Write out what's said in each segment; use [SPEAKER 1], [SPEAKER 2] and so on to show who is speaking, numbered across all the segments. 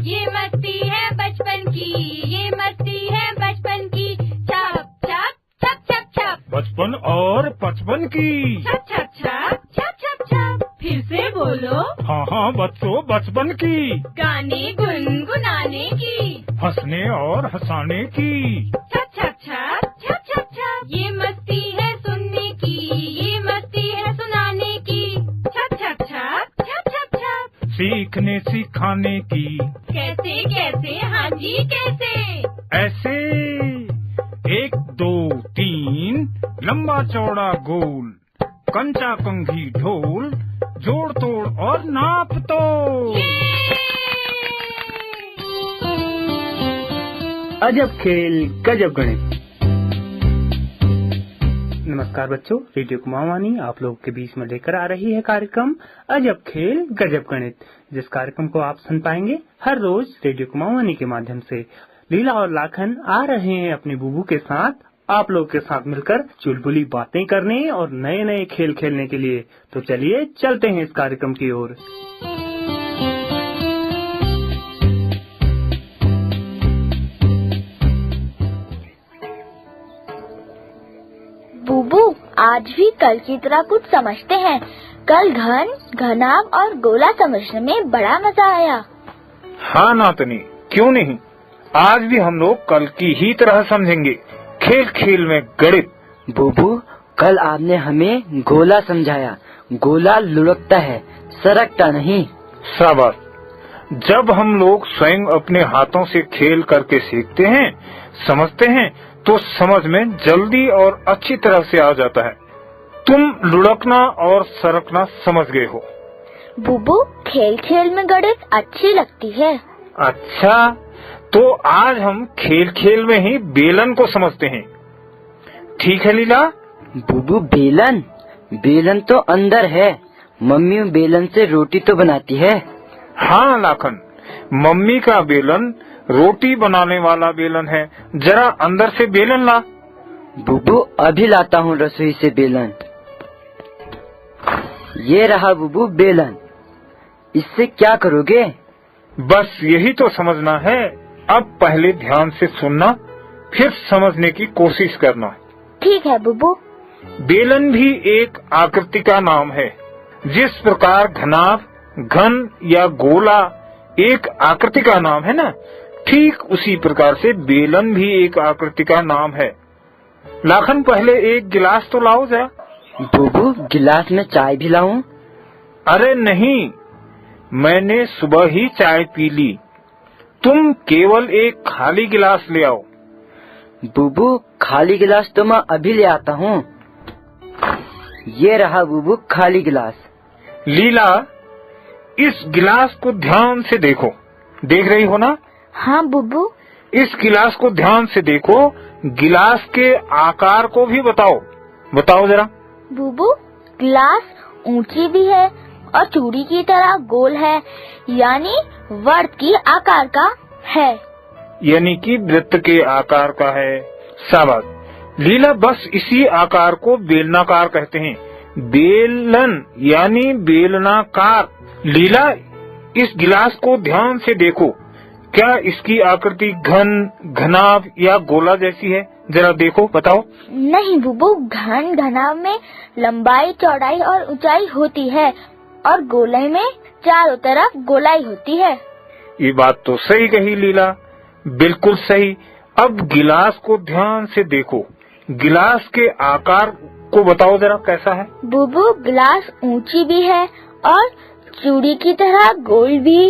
[SPEAKER 1] ये मस्ती है बचपन की, ये मस्ती है बचपन की। छप छप छप छप छप,
[SPEAKER 2] बचपन और पचपन की।
[SPEAKER 1] छप छप छप छप छप छप। फिर से बोलो।
[SPEAKER 2] हाँ हाँ बच्चों, बचपन की।
[SPEAKER 1] गाने गुनगुनाने की,
[SPEAKER 2] हंसने और हंसाने की।
[SPEAKER 1] छप छप छप छप छप छप। ये मस्ती है सुनने की, ये मस्ती है सुनाने की। छप छप छप छप छप छप।
[SPEAKER 2] सीखने सिखाने की।
[SPEAKER 1] कैसे कैसे, हाँ जी कैसे।
[SPEAKER 2] ऐसे 1 2 3 लंबा चौड़ा गोल, कंचा कंघी ढोल, जोड़ तोड़ और नाप तोड़।
[SPEAKER 3] अजब खेल गजब गणित। नमस्कार बच्चों, रेडियो कुमाऊनी आप लोगों के बीच में लेकर आ रही है कार्यक्रम अजब खेल गजब गणित, जिस कार्यक्रम को आप सुन पाएंगे हर रोज रेडियो कुमाऊनी के माध्यम से। लीला और लाखन आ रहे हैं अपने बुबू के साथ आप लोगों के साथ मिलकर चुलबुली बातें करने और नए नए खेल खेलने के लिए। तो चलिए चलते हैं इस कार्यक्रम की ओर।
[SPEAKER 4] बुबू, आज भी कल की तरह कुछ समझते हैं। कल घन, घनाभ और गोला समझने में बड़ा मजा आया।
[SPEAKER 2] हाँ नातनी, क्यों नहीं। आज भी हम लोग कल की ही तरह समझेंगे, खेल खेल में गणित।
[SPEAKER 5] बुबू, कल आपने हमें गोला समझाया। गोला लुढ़कता है, सरकता नहीं।
[SPEAKER 2] शाबाश। जब हम लोग स्वयं अपने हाथों से खेल करके सीखते हैं, समझते हैं, तो समझ में जल्दी और अच्छी तरह से आ जाता है। तुम लुढ़कना और सरकना समझ गए हो।
[SPEAKER 4] बुबू, खेल खेल में गणित अच्छी लगती है।
[SPEAKER 2] अच्छा, तो आज हम खेल खेल में ही बेलन को समझते हैं। ठीक है लीला।
[SPEAKER 5] बुबू, बेलन? बेलन तो अंदर है। मम्मी बेलन से रोटी तो बनाती है।
[SPEAKER 2] हाँ लाखन, मम्मी का बेलन रोटी बनाने वाला बेलन है। जरा अंदर से बेलन ला।
[SPEAKER 5] बुबू, अभी लाता हूँ रसोई से बेलन। ये रहा बुबू बेलन। इससे क्या करोगे?
[SPEAKER 2] बस यही तो समझना है। अब पहले ध्यान से सुनना, फिर समझने की कोशिश करना।
[SPEAKER 4] ठीक है बुबू।
[SPEAKER 2] बेलन भी एक आकृति का नाम है। जिस प्रकार घनाभ, घन या गोला एक आकृति का नाम है ना, ठीक उसी प्रकार से बेलन भी एक आकृति का नाम है। लाखन, पहले एक गिलास तो लाओ जरा।
[SPEAKER 5] बुबू, गिलास में चाय भी लाऊं?
[SPEAKER 2] अरे नहीं, मैंने सुबह ही चाय पी ली। तुम केवल एक खाली गिलास ले आओ।
[SPEAKER 5] बुबू, खाली गिलास तो मैं अभी ले आता हूँ। ये रहा बुबू खाली गिलास।
[SPEAKER 2] लीला, इस गिलास को ध्यान से देखो। देख रही हो ना?
[SPEAKER 4] हाँ बुबू।
[SPEAKER 2] इस गिलास को ध्यान से देखो। गिलास के आकार को भी बताओ। बताओ जरा।
[SPEAKER 4] बुबू, गिलास ऊंची भी है और चूड़ी की तरह गोल है, यानी वर्त की आकार का है।
[SPEAKER 2] यानी कि वृत्त के आकार का है। शाबाश लीला, बस इसी आकार को बेलनाकार कहते हैं। बेलन यानी बेलनाकार। लीला, इस गिलास को ध्यान से देखो। क्या इसकी आकृति घन, घनाभ या गोला जैसी है? जरा देखो, बताओ।
[SPEAKER 4] नहीं बुबू, घन घनाभ में लंबाई, चौड़ाई और ऊंचाई होती है और गोले में चारों तरफ गोलाई होती है।
[SPEAKER 2] ये बात तो सही कही लीला, बिल्कुल सही। अब गिलास को ध्यान से देखो। गिलास के आकार को बताओ जरा, कैसा है?
[SPEAKER 4] बुबू, गिलास ऊंची भी है और चूड़ी की तरह गोल भी,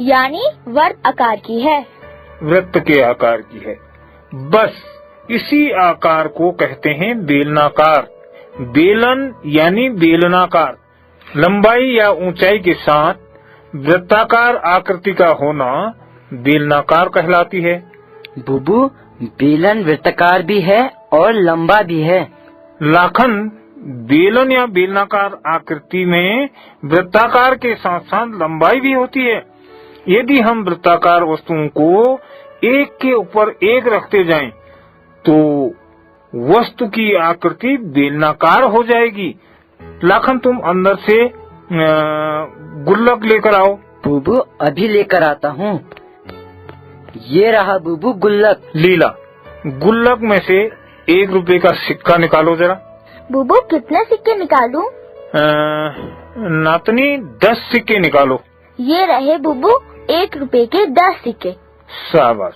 [SPEAKER 4] यानी वर्त आकार की है।
[SPEAKER 2] वृत्त के आकार की है। बस इसी आकार को कहते हैं बेलनाकार। बेलन यानी बेलनाकार। लंबाई या ऊंचाई के साथ वृत्ताकार आकृति का होना बेलनाकार कहलाती है।
[SPEAKER 5] बुबू, बेलन वृत्ताकार भी है और लंबा भी है।
[SPEAKER 2] लाखन, बेलन या बेलनाकार आकृति में वृत्ताकार के साथ साथ लंबाई भी होती है। यदि हम वृत्ताकार वस्तुओं को एक के ऊपर एक रखते जाएं, तो वस्तु की आकृति बेलनाकार हो जाएगी। लाखन, तुम अंदर से गुल्लक लेकर आओ।
[SPEAKER 5] बुबू, अभी लेकर आता हूँ। ये रहा बुबू गुल्लक।
[SPEAKER 2] लीला, गुल्लक में से 1 रुपए का सिक्का निकालो जरा।
[SPEAKER 4] बुबू कितने सिक्के निकालूं?
[SPEAKER 2] नातनी 10 सिक्के निकालो।
[SPEAKER 4] ये रहे बुबू 1 रुपए के 10 सिक्के।
[SPEAKER 2] शाबाश।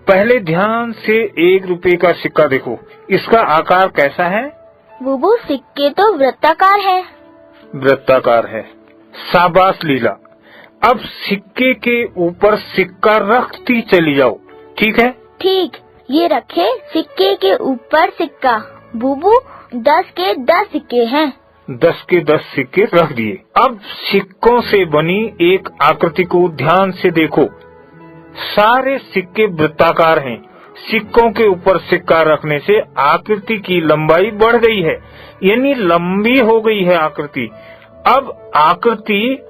[SPEAKER 2] पहले ध्यान से 1 रुपए का सिक्का देखो, इसका आकार कैसा है?
[SPEAKER 4] बुबू सिक्के तो वृत्ताकार है।
[SPEAKER 2] वृत्ताकार है। शाबाश लीला। अब सिक्के के ऊपर सिक्का रखती चली जाओ, ठीक है?
[SPEAKER 4] ठीक, ये रखे सिक्के के ऊपर सिक्का। बुबू 10 के 10 सिक्के हैं।
[SPEAKER 2] 10 के 10 सिक्के रख दिए। अब सिक्कों से बनी एक आकृति को ध्यान से देखो। सारे सिक्के वृत्ताकार हैं। सिक्कों के ऊपर सिक्का रखने से आकृति की लंबाई बढ़ गई है, यानी लंबी हो गई है आकृति। अब आकृति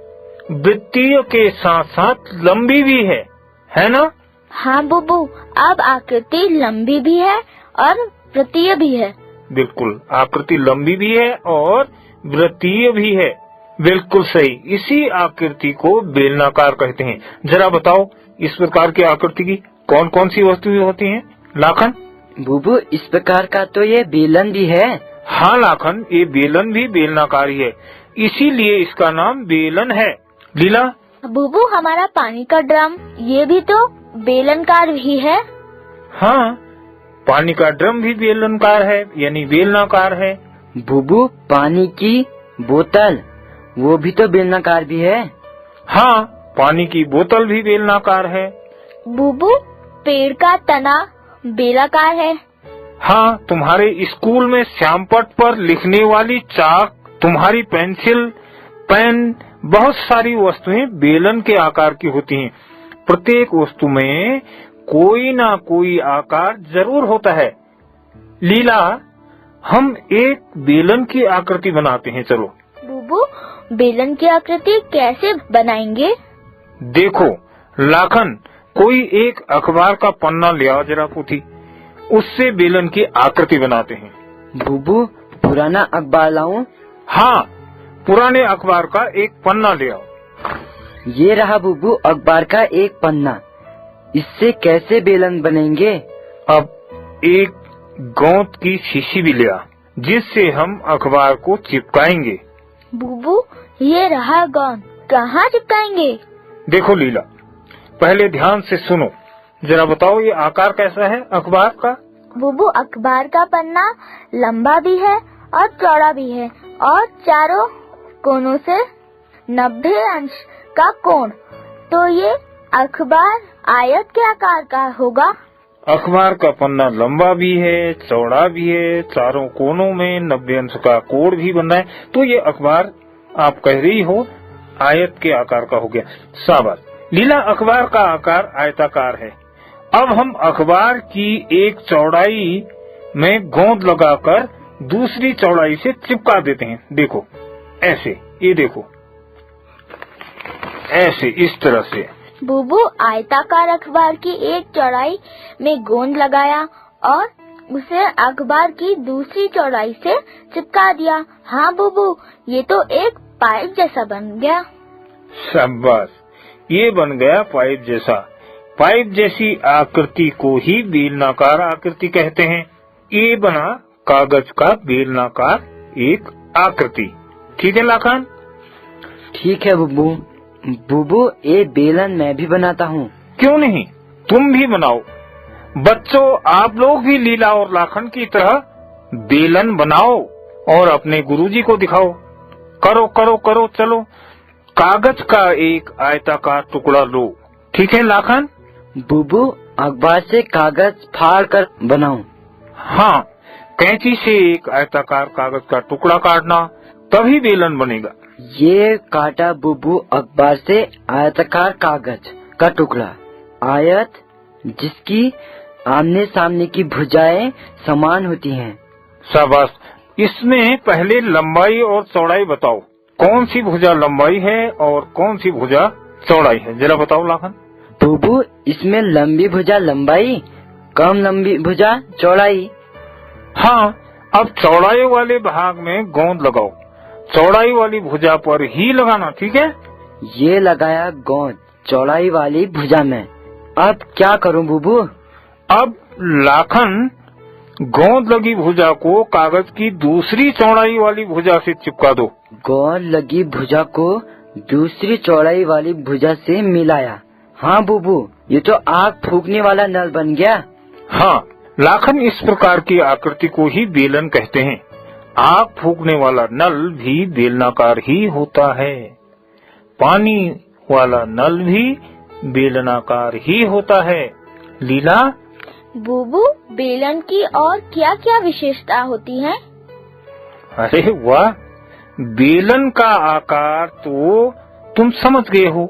[SPEAKER 2] वृत्तीय के साथ साथ लंबी भी है ना?
[SPEAKER 4] हाँ बुबू, अब आकृति लंबी भी है और वृत्तीय भी है।
[SPEAKER 2] बिल्कुल, आकृति लंबी भी है और वृत्तीय भी है। बिल्कुल सही। इसी आकृति को बेलनाकार कहते हैं। जरा बताओ, इस प्रकार की आकृति की कौन कौन सी वस्तुएं होती हैं? लाखन?
[SPEAKER 5] बुबू इस प्रकार का तो ये बेलन भी है।
[SPEAKER 2] हाँ लाखन, ये बेलन भी बेलनाकार ही है, इसीलिए इसका नाम बेलन है। लीला?
[SPEAKER 4] बुबू हमारा पानी का ड्रम, ये भी तो बेलनकार ही है।
[SPEAKER 2] हाँ, पानी का ड्रम भी बेलनकार है, यानी बेलनाकार है।
[SPEAKER 5] बुबू पानी की बोतल, वो भी तो बेलनाकार भी है।
[SPEAKER 2] हाँ, पानी की बोतल भी बेलनाकार है।
[SPEAKER 4] बुबू पेड़ का तना बेलाकार है।
[SPEAKER 2] हाँ, तुम्हारे स्कूल में श्यामपट पर लिखने वाली चाक, तुम्हारी पेंसिल, पेन, बहुत सारी वस्तुएं बेलन के आकार की होती हैं। प्रत्येक वस्तु में कोई ना कोई आकार जरूर होता है। लीला, हम एक बेलन की आकृति बनाते हैं, चलो।
[SPEAKER 4] बुबू बेलन की आकृति कैसे बनाएंगे?
[SPEAKER 2] देखो लाखन, कोई एक अखबार का पन्ना ले आओ जरा पोथी, उससे बेलन की आकृति बनाते हैं।
[SPEAKER 5] बुबू पुराना अखबार लाऊं?
[SPEAKER 2] हाँ, पुराने अखबार का एक पन्ना ले आओ।
[SPEAKER 5] ये रहा बुबू अखबार का एक पन्ना। इससे कैसे बेलन बनेंगे?
[SPEAKER 2] अब एक गोंद की शीशी भी ले आ, जिससे हम अखबार को चिपकाएंगे।
[SPEAKER 4] बुबू ये रहा गोंद, कहाँ चिपकाएंगे?
[SPEAKER 2] देखो लीला, पहले ध्यान से सुनो, जरा बताओ ये आकार कैसा है अखबार का?
[SPEAKER 4] बुबू अखबार का पन्ना लंबा भी है और चौड़ा भी है और चारों कोनों से 90 अंश का कोण, तो ये अखबार आयत के आकार का होगा।
[SPEAKER 2] अखबार का पन्ना लंबा भी है, चौड़ा भी है, चारों कोनों में 90 अंश का कोण भी बन रहा है, तो ये अखबार आप कह रही हो आयत के आकार का हो गया। शाबाश लीला, अखबार का आकार आयताकार है। अब हम अखबार की एक चौड़ाई में गोंद लगाकर दूसरी चौड़ाई से चिपका देते हैं। देखो ऐसे, ये देखो ऐसे, इस तरह से।
[SPEAKER 4] बुबू आयताकार अखबार की एक चौड़ाई में गोंद लगाया और उसे अखबार की दूसरी चौड़ाई से चिपका दिया। हाँ बुबू, ये तो एक पाइप जैसा बन गया।
[SPEAKER 2] शाबाश, ये बन गया पाइप जैसा। पाइप जैसी आकृति को ही बेलनाकार आकृति कहते हैं। ये बना कागज का बेलनाकार एक आकृति। ठीक है लाखान?
[SPEAKER 5] ठीक है बुबू। बुबू ये बेलन मैं भी बनाता हूँ।
[SPEAKER 2] क्यों नहीं, तुम भी बनाओ। बच्चों, आप लोग भी लीला और लाखन की तरह बेलन बनाओ और अपने गुरुजी को दिखाओ। करो करो करो, चलो। कागज का एक आयताकार टुकड़ा लो। ठीक है लाखन?
[SPEAKER 5] बुबू अखबार से कागज फाड़ कर बनाऊं?
[SPEAKER 2] हाँ, कैंची से एक आयताकार कागज का टुकड़ा काटना, तभी बेलन बनेगा।
[SPEAKER 5] ये काटा बुबू अखबार से आयताकार कागज का टुकड़ा, आयत जिसकी आमने सामने की भुजाएं समान होती हैं।
[SPEAKER 2] शाबाश। इसमें पहले लंबाई और चौड़ाई बताओ, कौन सी भुजा लंबाई है और कौन सी भुजा चौड़ाई है, जरा बताओ लाखन।
[SPEAKER 5] बुबू इसमें लंबी भुजा लंबाई, कम लंबी भुजा चौड़ाई।
[SPEAKER 2] हाँ, अब चौड़ाई वाले भाग में गोंद लगाओ, चौड़ाई वाली भुजा पर ही लगाना। ठीक है?
[SPEAKER 5] ये लगाया गोंद चौड़ाई वाली भुजा में। अब क्या करूं बुबू?
[SPEAKER 2] अब लाखन गोंद लगी भुजा को कागज की दूसरी चौड़ाई वाली भुजा से चिपका दो।
[SPEAKER 5] गोंद लगी भुजा को दूसरी चौड़ाई वाली भुजा से मिलाया। हाँ बुबू, ये तो आग फूकने वाला नल बन गया।
[SPEAKER 2] हाँ लाखन, इस प्रकार की आकृति को ही बेलन कहते हैं। आग फूकने वाला नल भी बेलनाकार ही होता है। पानी वाला नल भी बेलनाकार ही होता है। लीला,
[SPEAKER 4] बुबू, बेलन की और क्या क्या विशेषता होती है?
[SPEAKER 2] अरे वाह, बेलन का आकार तो तुम समझ गए हो।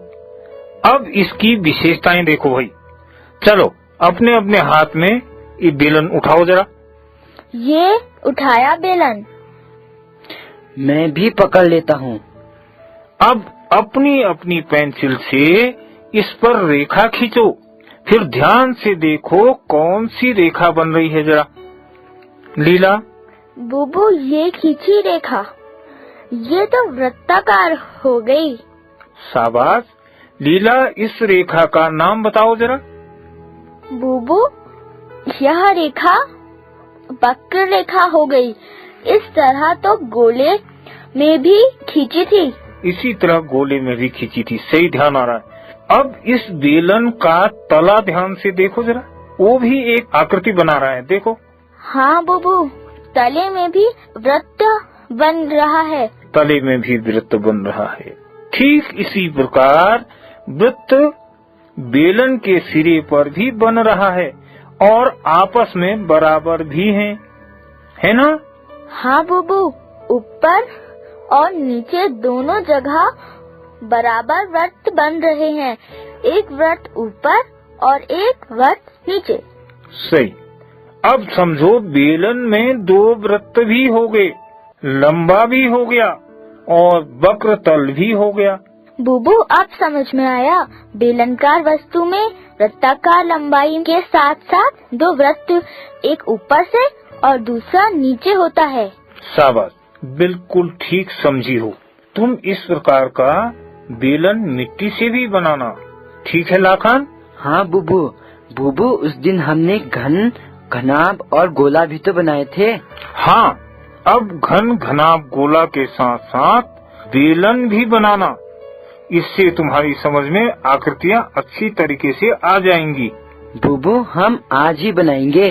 [SPEAKER 2] अब इसकी विशेषताएं देखो भाई। चलो अपने अपने हाथ में ये बेलन उठाओ जरा।
[SPEAKER 4] ये उठाया बेलन।
[SPEAKER 5] मैं भी पकड़ लेता हूँ।
[SPEAKER 2] अब अपनी अपनी पेंसिल से इस पर रेखा खींचो। फिर ध्यान से देखो कौन सी रेखा बन रही है जरा। लीला,
[SPEAKER 4] बुबू, ये खींची रेखा, ये तो वृत्ताकार हो गई।
[SPEAKER 2] शाबाश। लीला, इस रेखा का नाम बताओ जरा।
[SPEAKER 4] बुबू, यह रेखा वक्र रेखा हो गई। इस तरह तो गोले में भी खींची थी।
[SPEAKER 2] इसी तरह गोले में भी खींची थी। सही ध्यान आ रहा है। अब इस बेलन का तला ध्यान से देखो जरा, वो भी एक आकृति बना रहा है। देखो।
[SPEAKER 4] हाँ बुबू, तले में भी वृत्त बन रहा है।
[SPEAKER 2] तले में भी वृत्त बन रहा है। ठीक इसी प्रकार वृत्त बेलन के सिरे पर भी बन रहा है और आपस में बराबर भी है ना?
[SPEAKER 4] हाँ बुबू, ऊपर और नीचे दोनों जगह बराबर वृत्त बन रहे हैं। एक वृत्त ऊपर और एक वृत्त नीचे।
[SPEAKER 2] सही। अब समझो बेलन में दो वृत्त भी हो गए, लंबा भी हो गया और वक्र तल भी हो गया।
[SPEAKER 4] बुबू, अब समझ में आया। बेलनकार वस्तु में वृत्ताकार लंबाई के साथ साथ दो वृत्त, एक ऊपर से और दूसरा नीचे होता है।
[SPEAKER 2] शाबाश, बिल्कुल ठीक समझी हो तुम। इस प्रकार का बेलन मिट्टी से भी बनाना ठीक है लाखन?
[SPEAKER 5] हाँ बुबू, बुबू उस दिन हमने घन, घनाभ और गोला भी तो बनाए थे।
[SPEAKER 2] हाँ, अब घन, घनाभ, गोला के साथ साथ बेलन भी बनाना। इससे तुम्हारी समझ में आकृतियाँ अच्छी तरीके से आ जाएंगी।
[SPEAKER 5] बुबू, हम आज ही बनाएंगे।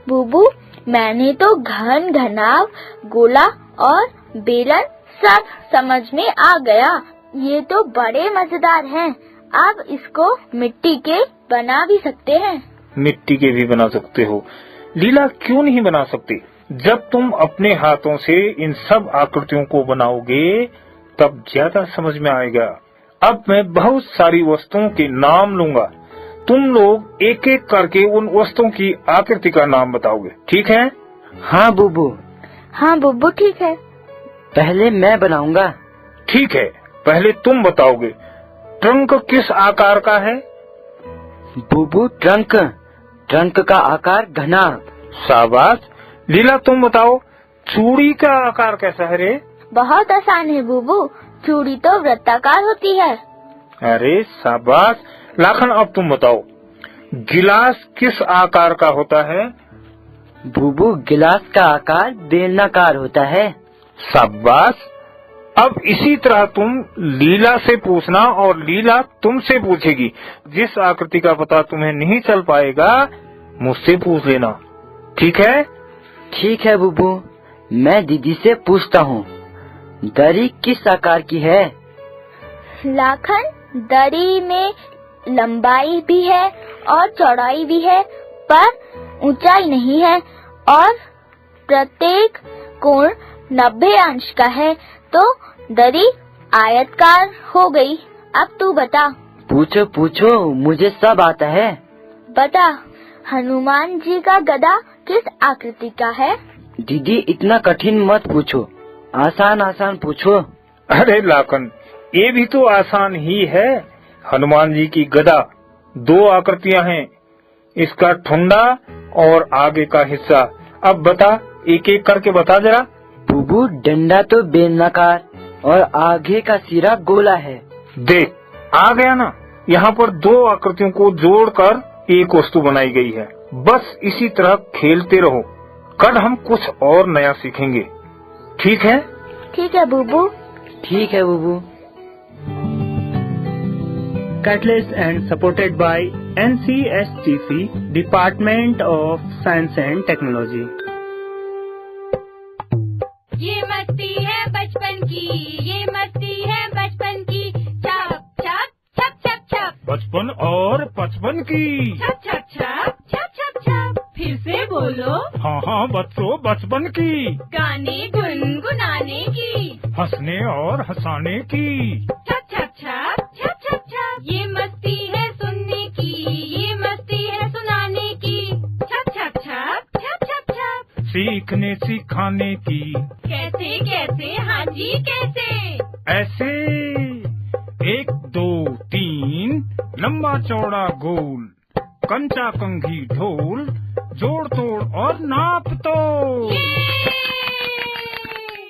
[SPEAKER 4] बुबू, मैंने तो घन, घनाभ, गोला और बेलन सब समझ में आ गया। ये तो बड़े मजेदार हैं। अब इसको मिट्टी के बना भी सकते हैं।
[SPEAKER 2] मिट्टी के भी बना सकते हो। लीला, क्यों नहीं बना सकते? जब तुम अपने हाथों से इन सब आकृतियों को बनाओगे तब ज्यादा समझ में आएगा। अब मैं बहुत सारी वस्तुओं के नाम लूंगा, तुम लोग एक एक करके उन वस्तुओं की आकृति का नाम बताओगे, ठीक है?
[SPEAKER 5] हाँ बुबू।
[SPEAKER 4] हाँ बुबू, ठीक है।
[SPEAKER 5] पहले मैं बनाऊंगा।
[SPEAKER 2] ठीक है, पहले तुम बताओगे। ट्रंक किस आकार का है?
[SPEAKER 5] बुबू, ट्रंक, ट्रंक का आकार घना।
[SPEAKER 2] शाबाश। लीला, तुम बताओ चूड़ी का आकार कैसा है रे?
[SPEAKER 4] बहुत आसान है बुबू, चूड़ी तो वृत्ताकार होती है।
[SPEAKER 2] अरे शाबाश। लाखन, अब तुम बताओ गिलास किस आकार का होता है?
[SPEAKER 5] बुबू, गिलास का आकार बेलनाकार होता है।
[SPEAKER 2] शाबाश। अब इसी तरह तुम लीला से पूछना और लीला तुमसे पूछेगी। जिस आकृति का पता तुम्हें नहीं चल पाएगा मुझसे पूछ लेना, ठीक है?
[SPEAKER 5] ठीक है बुबू, मैं दीदी से पूछता हूँ। दरी किस आकार की है?
[SPEAKER 4] लाखन, दरी में लंबाई भी है और चौड़ाई भी है, पर ऊंचाई नहीं है और प्रत्येक कोण 90 अंश का है, तो दरी आयतकार हो गई। अब तू बता।
[SPEAKER 5] पूछो पूछो, मुझे सब आता है।
[SPEAKER 4] बता, हनुमान जी का गदा किस आकृति का है?
[SPEAKER 5] दीदी, इतना कठिन मत पूछो, आसान आसान पूछो।
[SPEAKER 2] अरे लाखन, ये भी तो आसान ही है। हनुमान जी की गदा दो आकृतियां हैं, इसका ठुंडा और आगे का हिस्सा। अब बता, एक एक करके बता जरा।
[SPEAKER 5] बुबू, डंडा तो बेलनाकार और आगे का सिरा गोला है।
[SPEAKER 2] देख, आ गया ना? यहाँ पर दो आकृतियों को जोड़कर एक वस्तु बनाई गई है। बस इसी तरह खेलते रहो, कल हम कुछ और नया सीखेंगे। ठीक है?
[SPEAKER 4] ठीक है बुबू।
[SPEAKER 5] ठीक है बुबू।
[SPEAKER 3] Catalyst and supported by NCSTC, Department of Science and Technology.
[SPEAKER 1] ये मस्ती है बचपन की, ये मस्ती है बचपन की। छप छप छप छप छप,
[SPEAKER 2] बचपन और बचपन की।
[SPEAKER 1] छप छप छप छप छप छप। फिर से बोलो।
[SPEAKER 2] हाँ हाँ बच्चों, बचपन की।
[SPEAKER 1] गाने गुनगुनाने की,
[SPEAKER 2] हंसने और हंसाने की।
[SPEAKER 1] छप छप छप छप छप छप। ये मस्ती है सुनने की, ये मस्ती है सुनाने की। छप छप छप छप छप छप।
[SPEAKER 2] सीखने सिखाने की।
[SPEAKER 1] कैसे कैसे, हाँ जी कैसे?
[SPEAKER 2] ऐसे 1 2 3 लंबा चौड़ा गोल, कंचा कंघी ढोल, जोड़ तोड़ और नाप